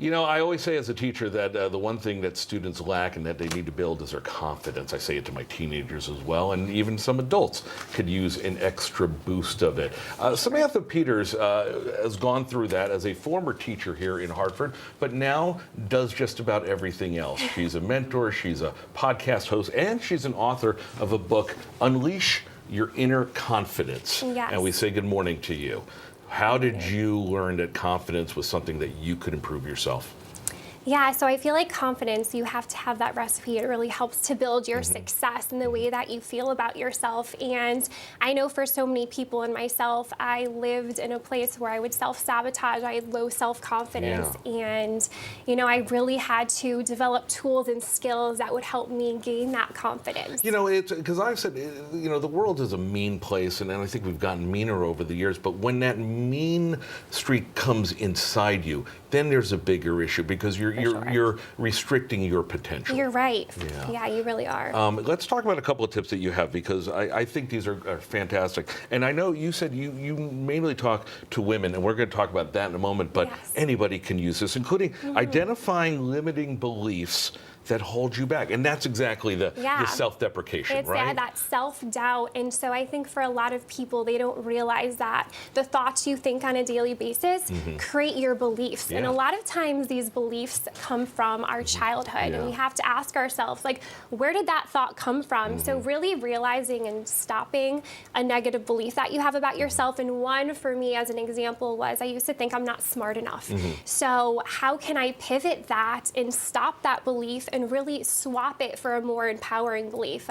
You know, I always say as a teacher that the one thing that students lack and that they need to build is their confidence. I say it to my teenagers as well, and even some adults could use an extra boost of it. Samantha Peters has gone through that as a former teacher here in Hartford, but now does just about everything else. She's a mentor, she's a podcast host, and she's an author of a book, Unleash Your Inner Confidence. Yes. And we say good morning to you. How did you learn that confidence was something that you could improve yourself? Yeah, so I feel like confidence, you have to have that recipe. It really helps to build your success and the way that you feel about yourself. And I know for so many people and myself, I lived in a place where I would self-sabotage. I had low self-confidence. Yeah. And, you know, I really had to develop tools and skills that would help me gain that confidence. You know, it's because I've said, you know, the world is a mean place, and I think we've gotten meaner over the years. But when that mean streak comes inside you, then there's a bigger issue because you're restricting your potential. You're right. Yeah. Yeah, you really are. Let's talk about a couple of tips that you have because I think these are fantastic. And I know you said you mainly talk to women, and we're going to talk about that in a moment, but Yes. anybody can use this, including identifying limiting beliefs that hold you back. And that's exactly the self-deprecation, It's right? that self-doubt. And so I think for a lot of people, they don't realize that the thoughts you think on a daily basis create your beliefs. And a lot of times these beliefs come from our childhood. And we have to ask ourselves, like, where did that thought come from? So really realizing and stopping a negative belief that you have about yourself. And one for me as an example was I used to think I'm not smart enough. So how can I pivot that and stop that belief and really swap it for a more empowering belief?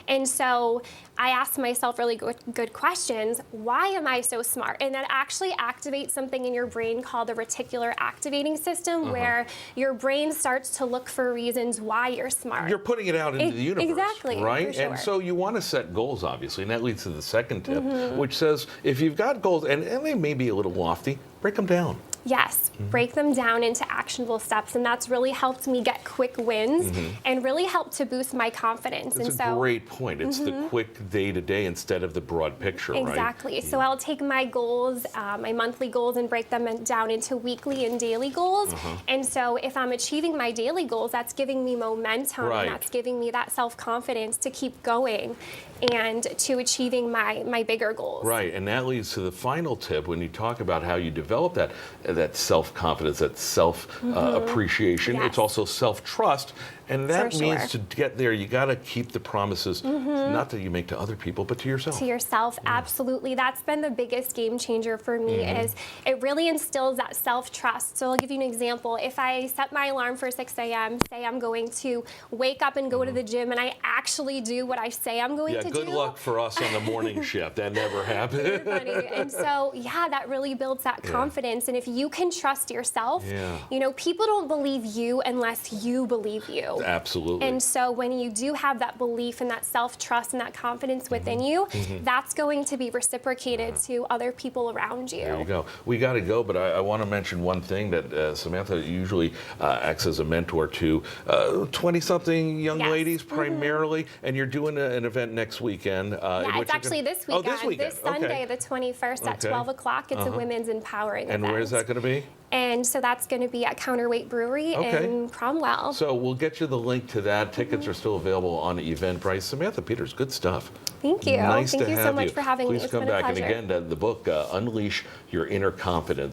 And so I asked myself really good questions. Why am I so smart? And that actually activates something in your brain called the reticular activating system, where your brain starts to look for reasons why you're smart. You're putting it out into the universe, exactly, right? for sure. And so you want to set goals, obviously, and that leads to the second tip, which says if you've got goals, and they may be a little lofty, break them down. Yes, break them down into actionable steps, and that's really helped me get quick wins and really helped to boost my confidence. That's a great point. It's the quick day-to-day instead of the broad picture, right? Exactly. So I'll take my goals, my monthly goals, and break them down into weekly and daily goals. And so if I'm achieving my daily goals, that's giving me momentum, and that's giving me that self-confidence to keep going and to achieving my bigger goals. Right, and that leads to the final tip when you talk about how you develop that self-confidence, that self-appreciation. Yes. It's also self-trust, and that For means sure. to get there, you got to keep the promises, not that you make to other people, but to yourself. To yourself, absolutely. That's been the biggest game changer for me is it really instills that self-trust. So I'll give you an example. If I set my alarm for 6 a.m., say I'm going to wake up and go to the gym, and I actually do what I say I'm going to do. Yeah, good luck for us on the morning shift. That never happened. You're funny. And so, that really builds that confidence. And if you can trust yourself, you know, people don't believe you unless you believe you. Absolutely. And so when you do have that belief and that self-trust and that confidence within you, that's going to be reciprocated to other people around you. There you go. We got to go, but I want to mention one thing that Samantha usually acts as a mentor to 20-something young ladies primarily, and you're doing an event next weekend. It's actually this weekend. Oh, this weekend. This Sunday, the 21st at 12 o'clock. It's a women's empowering event. And where is that going to be? And so that's going to be at Counterweight Brewery in Cromwell. So we'll get you the link to that. Tickets are still available on Eventbrite. Samantha Peters, good stuff. Thank you. Nice Thank to you have so much for having me. Please It's come been a back. And pleasure. again, the book, Unleash Your Inner Confidence.